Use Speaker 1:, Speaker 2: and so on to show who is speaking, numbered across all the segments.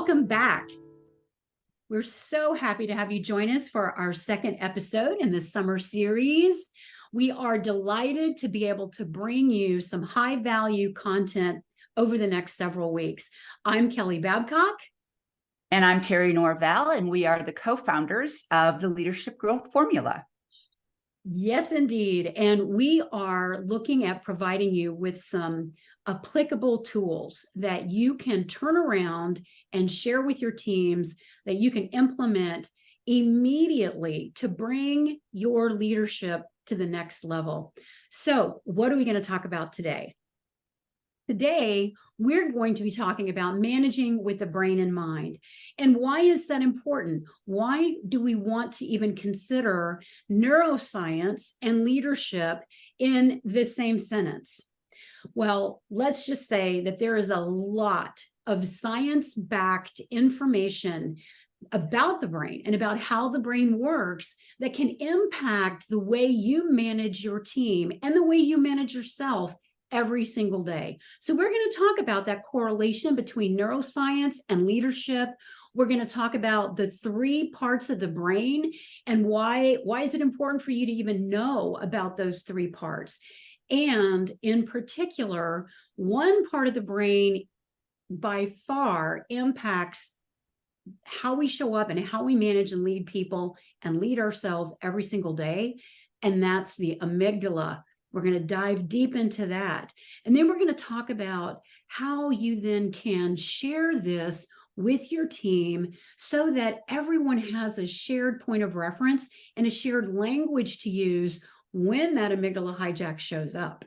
Speaker 1: Welcome back. We're so happy to have you join us for our second episode in the summer series. We are delighted to be able to bring you some high value content over the next several weeks. I'm Kelly Babcock.
Speaker 2: And I'm Terry Norvell, and we are the co-founders of the Leadership Growth Formula.
Speaker 1: Yes, indeed. And we are looking at providing you with some applicable tools that you can turn around and share with your teams that you can implement immediately to bring your leadership to the next level. So, what are we going to talk about today? Today, we're going to be talking about managing with the brain in mind. And why is that important? Why do we want to even consider neuroscience and leadership in this same sentence? Well, let's just say that there is a lot of science-backed information about the brain and about how the brain works that can impact the way you manage your team and the way you manage yourself every single day. So we're going to talk about that correlation between neuroscience and leadership. We're going to talk about the three parts of the brain and why is it important for you to even know about those three parts. And in particular, one part of the brain by far impacts how we show up and how we manage and lead people and lead ourselves every single day. And that's the amygdala. We're going to dive deep into that. And then we're going to talk about how you then can share this with your team so that everyone has a shared point of reference and a shared language to use when that amygdala hijack shows up.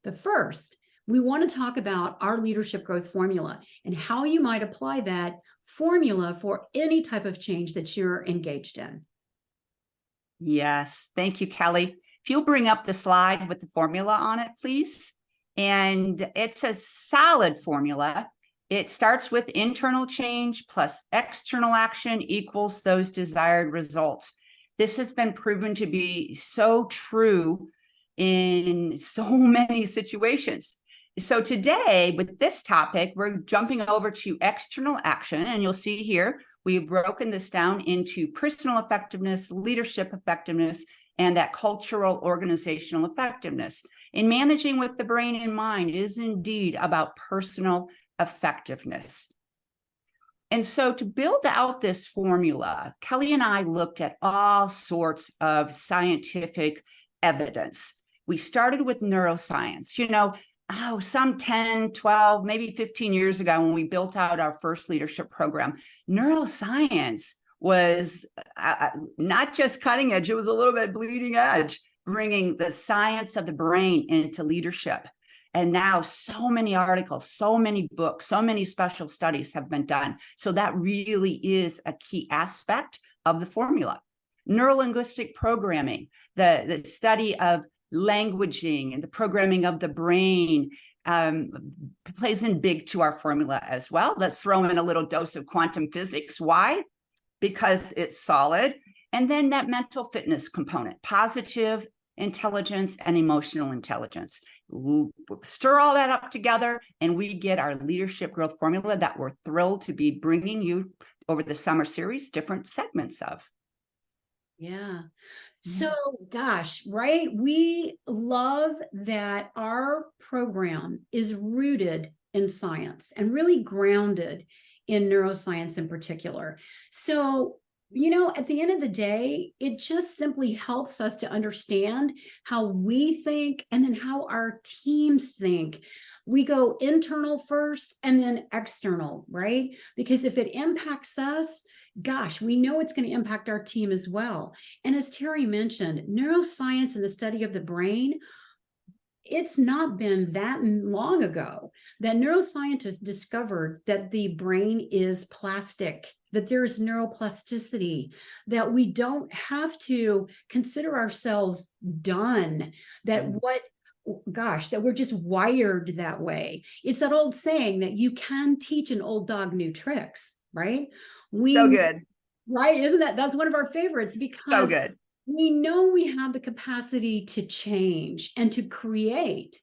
Speaker 1: But first, we want to talk about our leadership growth formula and how you might apply that formula for any type of change that you're engaged in.
Speaker 2: Yes, thank you, Kelly. If you'll bring up the slide with the formula on it, please. And it's a solid formula. It starts with internal change plus external action equals those desired results. This has been proven to be so true in so many situations. So today, with this topic, we're jumping over to external action, and you'll see here, we've broken this down into personal effectiveness, leadership effectiveness, and that cultural organizational effectiveness. In managing with the brain in mind is indeed about personal effectiveness. And so to build out this formula, Kelly and I looked at all sorts of scientific evidence. We started with neuroscience, some 10, 12, maybe 15 years ago when we built out our first leadership program. Neuroscience was not just cutting edge, it was a little bit bleeding edge, bringing the science of the brain into leadership. And now so many articles, so many books, so many special studies have been done. So that really is a key aspect of the formula. Neurolinguistic programming, the study of languaging and the programming of the brain plays in big to our formula as well. Let's throw in a little dose of quantum physics. Why? Because it's solid. And then that mental fitness component, positive intelligence and emotional intelligence. Stir all that up together and we get our leadership growth formula that we're thrilled to be bringing you over the summer series, different segments of.
Speaker 1: Yeah. So, gosh, right? We love that our program is rooted in science and really grounded in neuroscience in particular. So, at the end of the day, it just simply helps us to understand how we think and then how our teams think. We go internal first and then external, right? Because if it impacts us, gosh, we know it's going to impact our team as well. And as Terry mentioned, neuroscience and the study of the brain, it's not been that long ago that neuroscientists discovered that the brain is plastic, that there is neuroplasticity, that we don't have to consider ourselves done, that that we're just wired that way. It's that old saying that you can teach an old dog new tricks, right?
Speaker 2: So good.
Speaker 1: Right? Isn't that's one of our favorites because
Speaker 2: so good.
Speaker 1: We know we have the capacity to change and to create,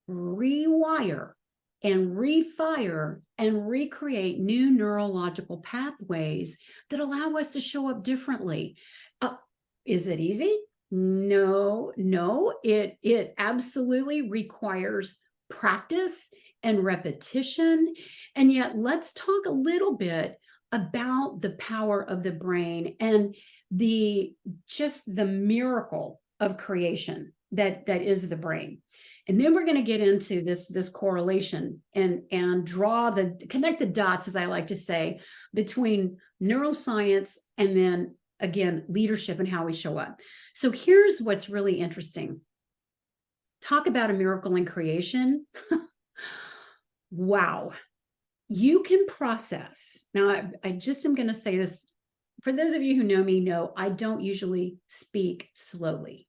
Speaker 1: rewire and refire and recreate new neurological pathways that allow us to show up differently. Is it easy? No, it absolutely requires practice and repetition. And yet, let's talk a little bit about the power of the brain and the miracle of creation that is the brain. And then we're going to get into this correlation and connect the dots, as I like to say, between neuroscience and then again leadership and how we show up. So here's what's really interesting. Talk about a miracle in creation. Wow. You can process. Now, I just am going to say this. For those of you who know me, know I don't usually speak slowly.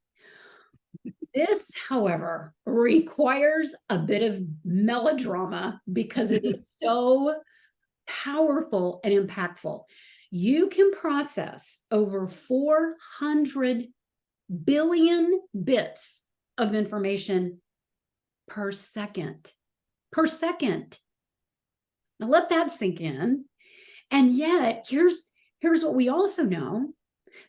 Speaker 1: This, however, requires a bit of melodrama because it is so powerful and impactful. You can process over 400 billion bits of information per second. Per second. Now let that sink in. And yet, here's what we also know,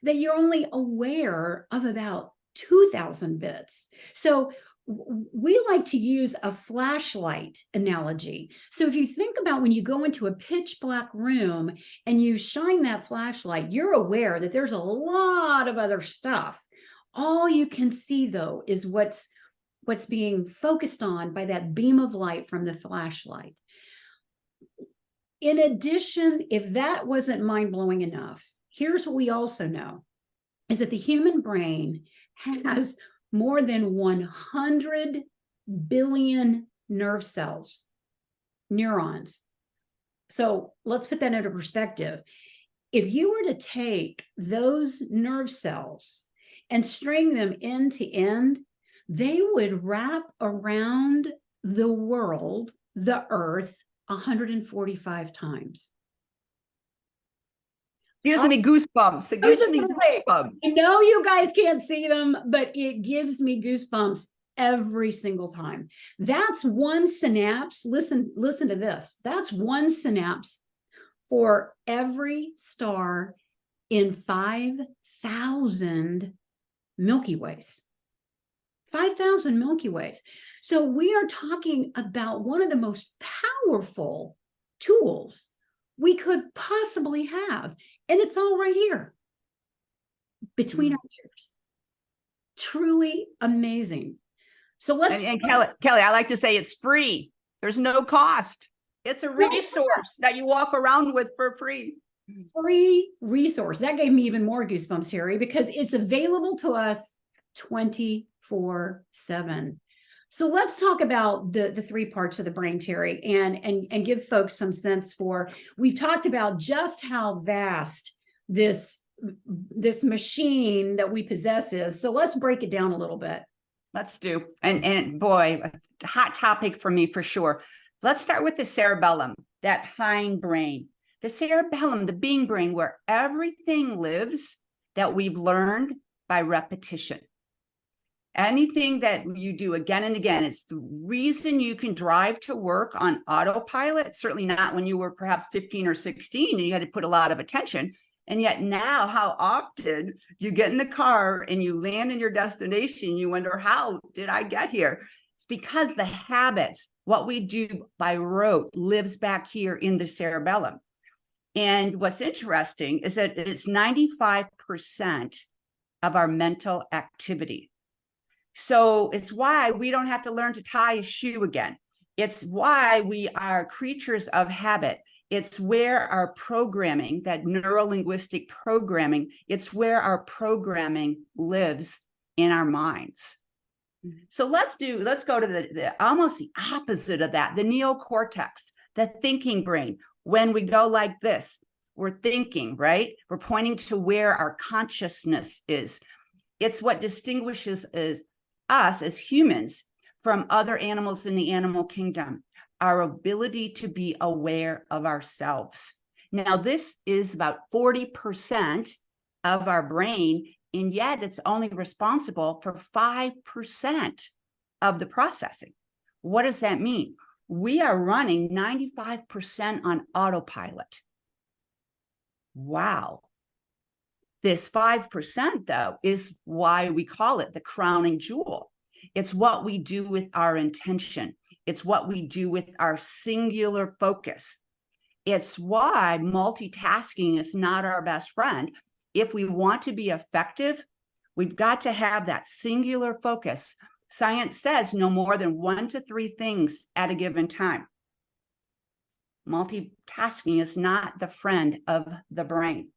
Speaker 1: that you're only aware of about 2,000 bits. So we like to use a flashlight analogy. So if you think about when you go into a pitch black room and you shine that flashlight, you're aware that there's a lot of other stuff. All you can see, though, is what's being focused on by that beam of light from the flashlight. In addition, if that wasn't mind-blowing enough, here's what we also know, is that the human brain has more than 100 billion nerve cells, neurons. So let's put that into perspective. If you were to take those nerve cells and string them end to end, they would wrap around the world, the earth, 145 times.
Speaker 2: Gives me goosebumps. It gives me goosebumps.
Speaker 1: I know you guys can't see them, but it gives me goosebumps every single time. That's one synapse. Listen to this. That's one synapse for every star in 5,000 Milky Ways. 5,000 Milky Ways. So we are talking about one of the most powerful tools we could possibly have. And it's all right here between our ears. Truly amazing. So let's
Speaker 2: and Kelly, I like to say it's free. There's no cost. It's a resource that you walk around with for free.
Speaker 1: Free resource. That gave me even more goosebumps, Harry, because it's available to us 24/7. So let's talk about the three parts of the brain, Terry, and give folks some sense for, we've talked about just how vast this machine that we possess is. So let's break it down a little bit.
Speaker 2: Let's do. And boy, a hot topic for me for sure. Let's start with the cerebellum, that hind brain. The cerebellum, the being brain, where everything lives that we've learned by repetition. Anything that you do again and again, it's the reason you can drive to work on autopilot. Certainly not when you were perhaps 15 or 16 and you had to put a lot of attention. And yet now, how often you get in the car and you land in your destination, you wonder, how did I get here? It's because the habits, what we do by rote, lives back here in the cerebellum. And what's interesting is that it's 95% of our mental activity. So it's why we don't have to learn to tie a shoe again. It's why we are creatures of habit. It's where our programming, that neuro-linguistic programming, it's where our programming lives in our minds. So let's go to the almost the opposite of that, the neocortex, the thinking brain. When we go like this, we're thinking, right? We're pointing to where our consciousness is. It's what distinguishes us as humans from other animals in the animal kingdom, our ability to be aware of ourselves. Now, this is about 40% of our brain, and yet it's only responsible for 5% of the processing. What does that mean? we are running 95% on autopilot. Wow. This 5%, though, is why we call it the crowning jewel. It's what we do with our intention. It's what we do with our singular focus. It's why multitasking is not our best friend. If we want to be effective, we've got to have that singular focus. Science says no more than 1 to 3 things at a given time. Multitasking is not the friend of the brain.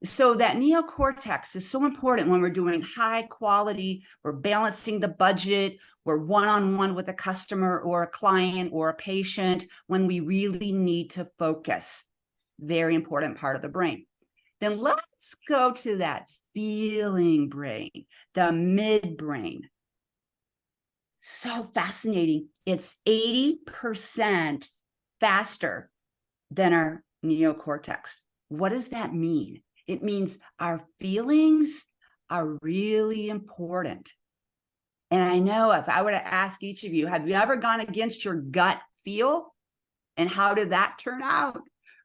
Speaker 2: So that neocortex is so important when we're doing high quality, we're balancing the budget, we're one-on-one with a customer or a client or a patient, when we really need to focus. Very important part of the brain. Then let's go to that feeling brain, the midbrain. So fascinating. It's 80% faster than our neocortex. What does that mean? It means our feelings are really important. And I know if I were to ask each of you, have you ever gone against your gut feel? And how did that turn out?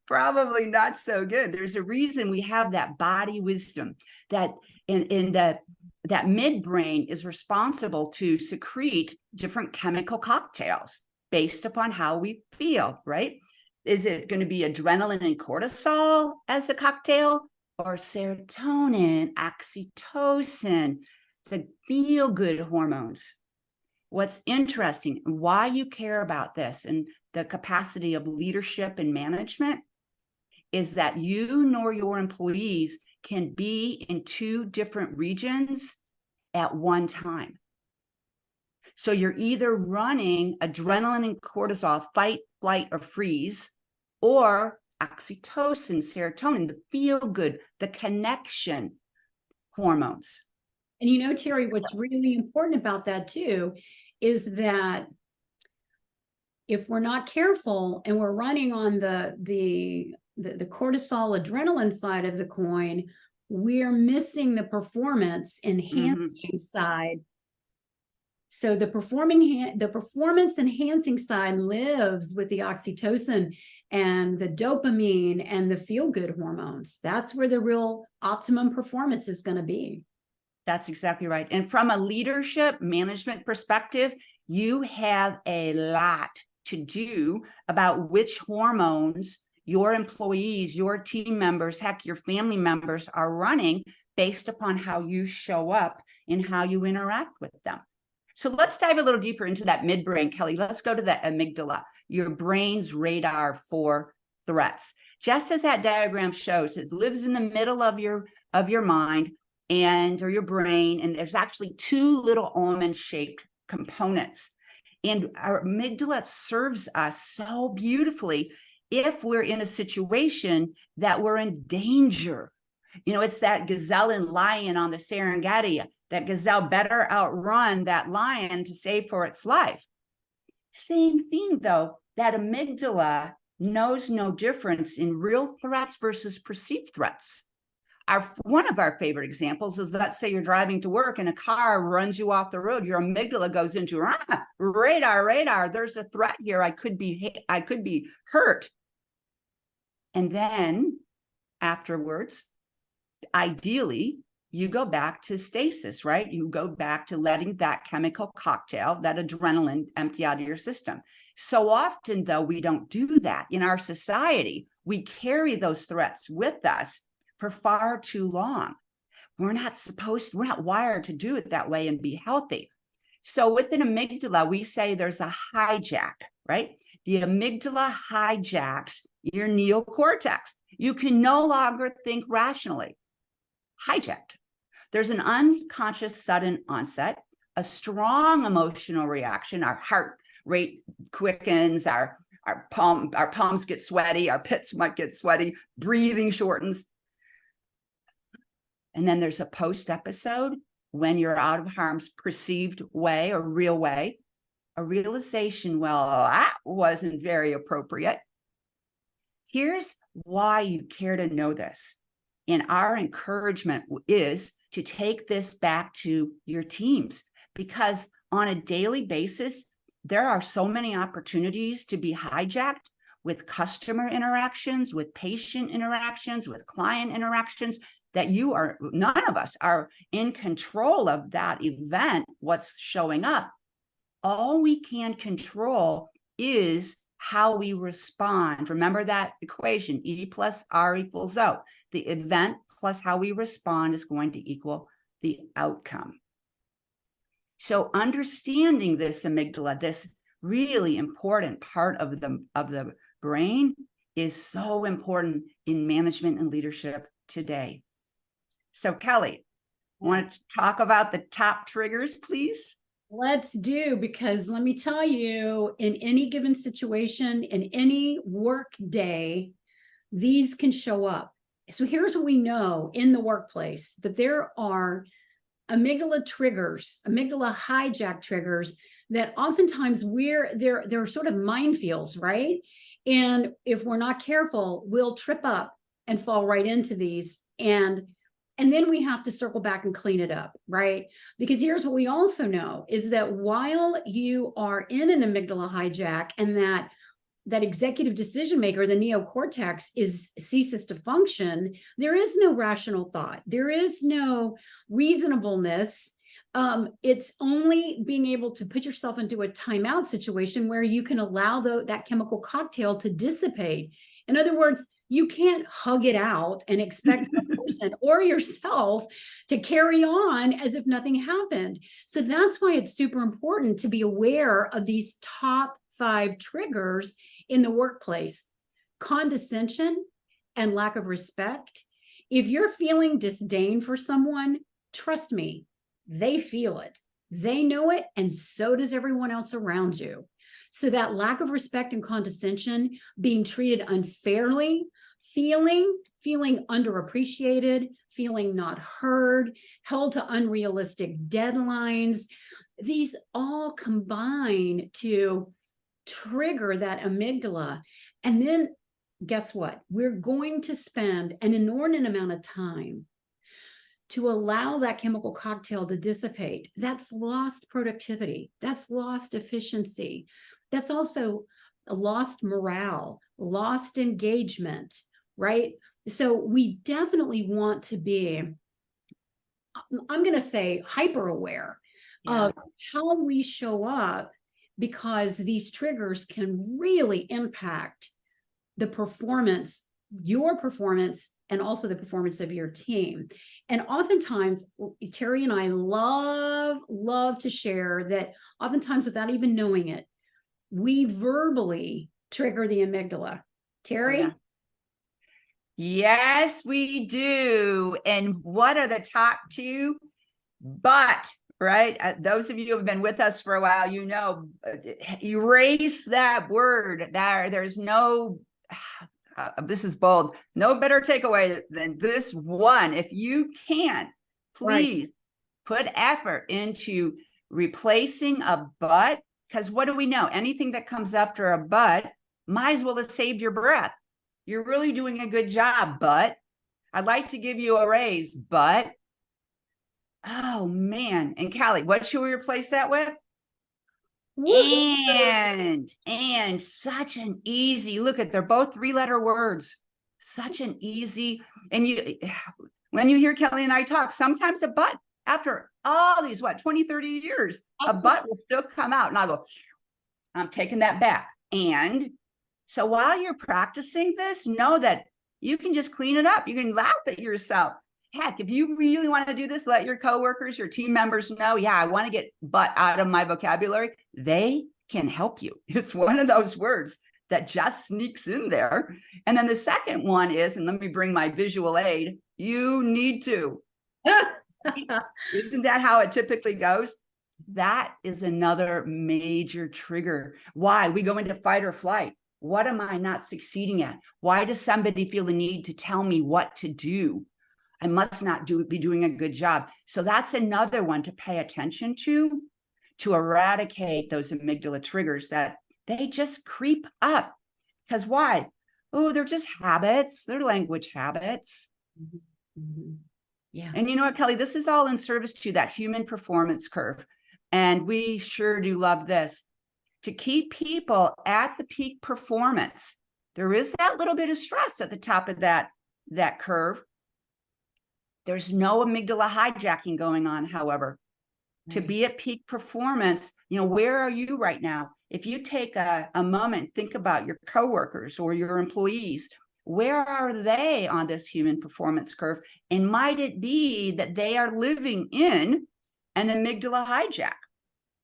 Speaker 2: Probably not so good. There's a reason we have that body wisdom, that that midbrain is responsible to secrete different chemical cocktails based upon how we feel, right? Is it going to be adrenaline and cortisol as a cocktail, or serotonin, oxytocin, the feel-good hormones? What's interesting, why you care about this and the capacity of leadership and management, is that you nor your employees can be in 2 different regions at one time. So you're either running adrenaline and cortisol, fight, flight, or freeze, or oxytocin, serotonin, the feel good, the connection hormones.
Speaker 1: And you know, Terry, what's really important about that too is that if we're not careful and we're running on the cortisol adrenaline side of the coin, we're missing the performance enhancing side. So the performance enhancing side lives with the oxytocin and the dopamine and the feel-good hormones. That's where the real optimum performance is going to be.
Speaker 2: That's exactly right. And from a leadership management perspective, you have a lot to do about which hormones your employees, your team members, heck, your family members are running based upon how you show up and how you interact with them. So let's dive a little deeper into that midbrain, Kelly. Let's go to the amygdala, your brain's radar for threats. Just as that diagram shows, it lives in the middle of your mind or your brain, and there's actually 2 little almond-shaped components. And our amygdala serves us so beautifully if we're in a situation that we're in danger. You know, it's that gazelle and lion on the Serengeti. That gazelle better outrun that lion to save for its life. Same thing, though, that amygdala knows no difference in real threats versus perceived threats. One of our favorite examples is, let's say you're driving to work and a car runs you off the road. Your amygdala goes into radar. There's a threat here. I could be hurt. And then afterwards, ideally, you go back to stasis, right? You go back to letting that chemical cocktail, that adrenaline, empty out of your system. So often, though, we don't do that in our society. We carry those threats with us for far too long. We're not wired to do it that way and be healthy. So with an amygdala, we say there's a hijack, right? The amygdala hijacks your neocortex. You can no longer think rationally. Hijacked. There's an unconscious sudden onset, a strong emotional reaction. Our heart rate quickens, our palms get sweaty, our pits might get sweaty, breathing shortens. And then there's a post episode when you're out of harm's perceived way or real way, a realization, well, that wasn't very appropriate. Here's why you care to know this. And our encouragement is to take this back to your teams, because on a daily basis, there are so many opportunities to be hijacked with customer interactions, with patient interactions, with client interactions, that none of us are in control of that event, what's showing up. All we can control is how we respond. Remember that equation, E plus R equals O. The event plus how we respond is going to equal the outcome. So understanding this amygdala, this really important part of the brain, is so important in management and leadership today. So Kelly, want to talk about the top triggers, please?
Speaker 1: Let's do, because let me tell you, in any given situation, in any work day, these can show up. So here's what we know in the workplace, that there are amygdala triggers, amygdala hijack triggers, that oftentimes they're sort of minefields, right? And if we're not careful, we'll trip up and fall right into these. And then we have to circle back and clean it up, right? Because here's what we also know is that while you are in an amygdala hijack, and that executive decision maker, the neocortex, ceases to function, there is no rational thought. There is no reasonableness. It's only being able to put yourself into a timeout situation where you can allow that chemical cocktail to dissipate. In other words, you can't hug it out and expect a person or yourself to carry on as if nothing happened. So that's why it's super important to be aware of these top 5 triggers in the workplace. Condescension and lack of respect. If you're feeling disdain for someone, trust me, they feel it. They know it, and so does everyone else around you. So that lack of respect and condescension, being treated unfairly, feeling underappreciated, feeling not heard, held to unrealistic deadlines, these all combine to trigger that amygdala. And then guess what? We're going to spend an inordinate amount of time to allow that chemical cocktail to dissipate. That's lost productivity. That's lost efficiency. That's also lost morale, lost engagement, right? So we definitely want to be, I'm going to say, hyper aware of how we show up, because these triggers can really impact the performance, your performance, and also the performance of your team. And oftentimes, Terry and I love to share that oftentimes, without even knowing it, we verbally trigger the amygdala. Terry?
Speaker 2: Yes, we do. And what are the top 2? But, right? Those of you who have been with us for a while, you know, erase that word. There's no, this is bold, no better takeaway than this one. If you can, please put effort into replacing a but, because what do we know? Anything that comes after a but might as well have saved your breath. You're really doing a good job, but I'd like to give you a raise, but, oh man. And Callie, what should we replace that with? And such an easy, look at, they're both 3-letter words. Such an easy, and when you hear Kelly and I talk, sometimes a but, after all these, 20, 30 years, absolutely, a but will still come out. And I'll go, I'm taking that back. And so while you're practicing this, know that you can just clean it up. You can laugh at yourself. Heck, if you really want to do this, let your coworkers, your team members know, yeah, I want to get but out of my vocabulary. They can help you. It's one of those words that just sneaks in there. And then the second one is, and let me bring my visual aid, you need to. Isn't that how it typically goes? That is another major trigger. Why? We go into fight or flight. What am I not succeeding at? Why does somebody feel the need to tell me what to do? I must not be doing a good job. So that's another one to pay attention to eradicate those amygdala triggers that they just creep up. Because why? Oh, they're just habits. They're language habits.
Speaker 1: Mm-hmm. Yeah.
Speaker 2: And you know what, Kelly, this is all in service to that human performance curve. And we sure do love this. to keep people at the peak performance. There is that little bit of stress at the top of that curve. There's no amygdala hijacking going on, however. To be at peak performance, where are you right now? If you take a moment, think about your coworkers or your employees, where are they on this human performance curve? And might it be that they are living in an amygdala hijack?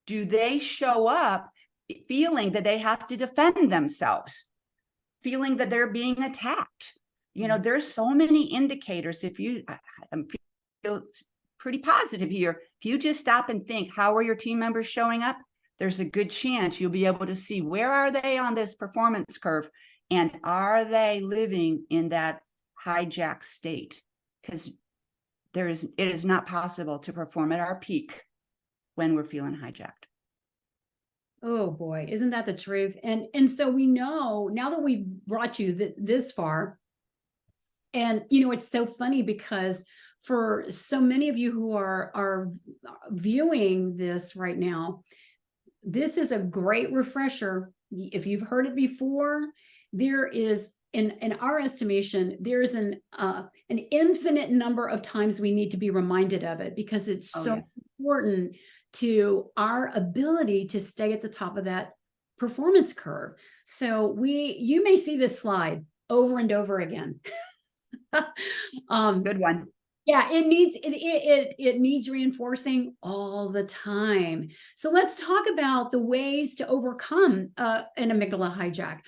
Speaker 2: Do they show up feeling that they have to defend themselves, feeling that they're being attacked? There's so many indicators. I'm feel pretty positive here. If you just stop and think, how are your team members showing up? There's a good chance you'll be able to see, where are they on this performance curve? And are they living in that hijack state? Because it is not possible to perform at our peak when we're feeling hijacked.
Speaker 1: Oh boy, isn't that the truth? And so we know now that we've brought you this far, and it's so funny because for so many of you who are viewing this right now, this is a great refresher. If you've heard it before, there is, in our estimation, there's an infinite number of times we need to be reminded of it, because it's so important to our ability to stay at the top of that performance curve. So you may see this slide over and over again.
Speaker 2: Good one.
Speaker 1: Yeah, it needs reinforcing all the time. So let's talk about the ways to overcome an amygdala hijack.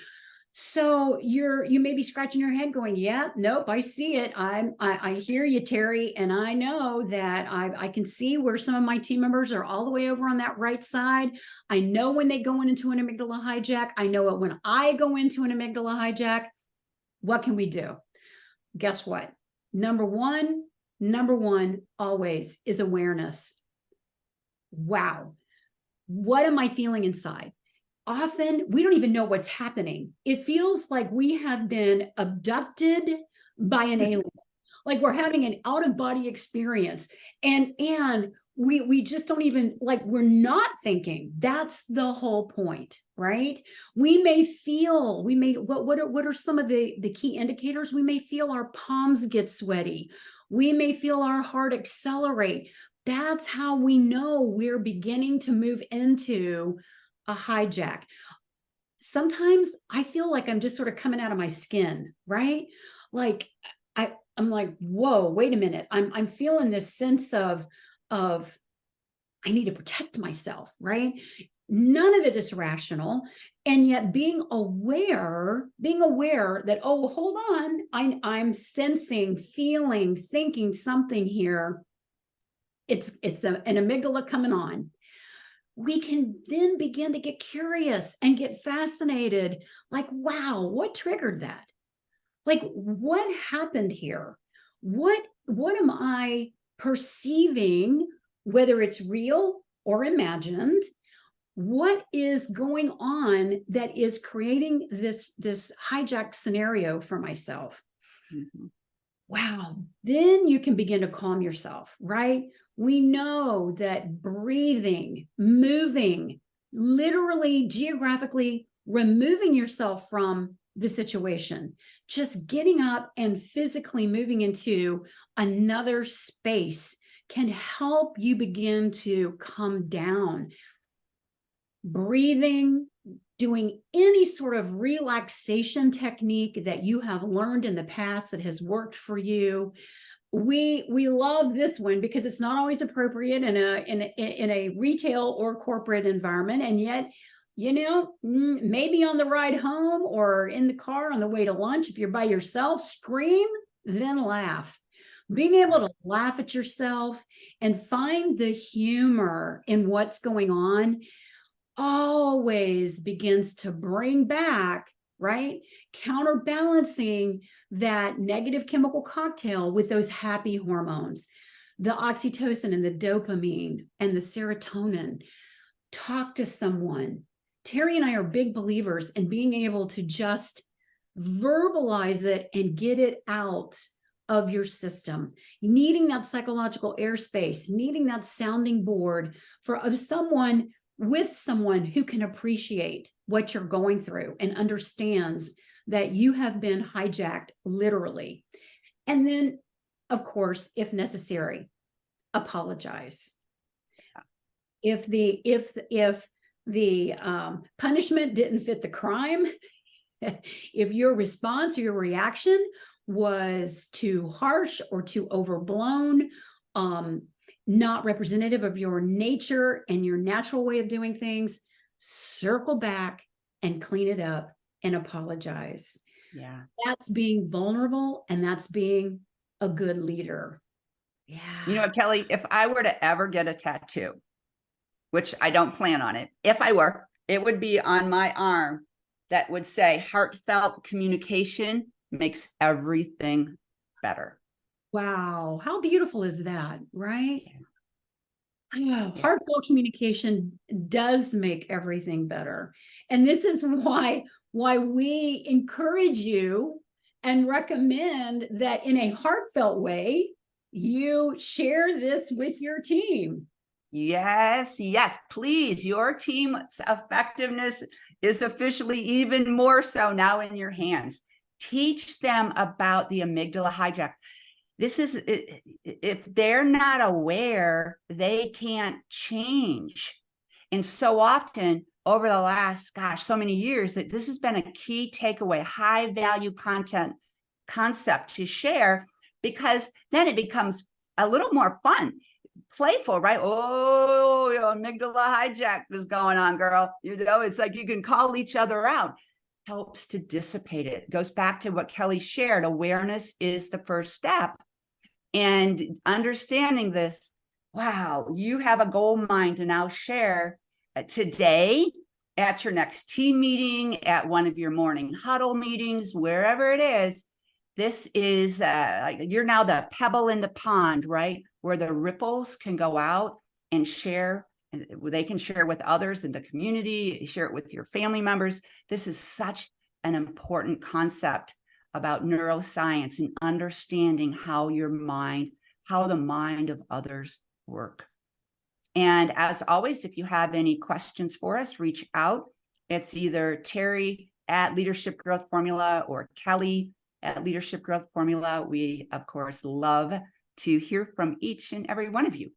Speaker 1: So you may be scratching your head going, yeah, nope, I see it. I hear you, Terry, and I know that I can see where some of my team members are all the way over on that right side. I know when they go into an amygdala hijack. I know it when I go into an amygdala hijack. What can we do? Guess what? Number one always is awareness. Wow. What am I feeling inside? Often we don't even know what's happening. It feels like we have been abducted by an alien, like we're having an out-of-body experience. And we just don't even, like, we're not thinking. That's the whole point, right? What are some of the key indicators? We may feel our palms get sweaty. We may feel our heart accelerate. That's how we know we're beginning to move into a hijack. Sometimes I feel like I'm just sort of coming out of my skin, right? Like I'm like, whoa, wait a minute. I'm feeling this sense of I need to protect myself, right? None of it is rational. And yet being aware that, oh, hold on, I'm sensing, feeling, thinking something here. It's an amygdala coming on. We can then begin to get curious and get fascinated. Like, wow, what triggered that? Like, what happened here? What am I perceiving, whether it's real or imagined? What is going on that is creating this hijacked scenario for myself?
Speaker 2: Mm-hmm.
Speaker 1: Wow. Then you can begin to calm yourself, right? We know that breathing, moving, literally geographically removing yourself from the situation, just getting up and physically moving into another space can help you begin to come down. Breathing, doing any sort of relaxation technique that you have learned in the past that has worked for you. We love this one because it's not always appropriate in a retail or corporate environment, and yet, maybe on the ride home or in the car on the way to lunch, if you're by yourself, scream, then laugh. Being able to laugh at yourself and find the humor in what's going on always begins to bring back, right? Counterbalancing that negative chemical cocktail with those happy hormones, the oxytocin and the dopamine and the serotonin. Talk to someone. Terry and I are big believers in being able to just verbalize it and get it out of your system, needing that psychological airspace, needing that sounding board of someone with someone who can appreciate what you're going through and understands that you have been hijacked literally. And then, of course, if necessary, apologize. If the punishment didn't fit the crime, if your response or your reaction was too harsh or too overblown, not representative of your nature and your natural way of doing things, circle back and clean it up and apologize.
Speaker 2: Yeah.
Speaker 1: That's being vulnerable, and that's being a good leader. Yeah.
Speaker 2: You know what, Kelly, if I were to ever get a tattoo, which I don't plan on it, if I were, it would be on my arm that would say heartfelt communication makes everything better.
Speaker 1: Wow. How beautiful is that, right?
Speaker 2: Yeah.
Speaker 1: Oh, heartfelt communication does make everything better. And this is why we encourage you and recommend that in a heartfelt way, you share this with your team.
Speaker 2: Yes, yes, please. Your team's effectiveness is officially even more so now in your hands. Teach them about the amygdala hijack. This is, if they're not aware, they can't change. And so often over the last, gosh, so many years, that this has been a key takeaway, high value concept to share, because then it becomes a little more fun, playful, right? Oh, your amygdala hijack is going on, girl. You know, it's like you can call each other out. Helps to dissipate it. It goes back to what Kelly shared. Awareness is the first step. And understanding this, wow, you have a gold mine to now share today at your next team meeting, at one of your morning huddle meetings, wherever it is. This is, you're now the pebble in the pond, right? Where the ripples can go out and share. They can share with others in the community, share it with your family members. This is such an important concept about neuroscience and understanding how the mind of others work. And as always, if you have any questions for us, reach out. It's either Terry at Leadership Growth Formula or Kelly at Leadership Growth Formula. We, of course, love to hear from each and every one of you.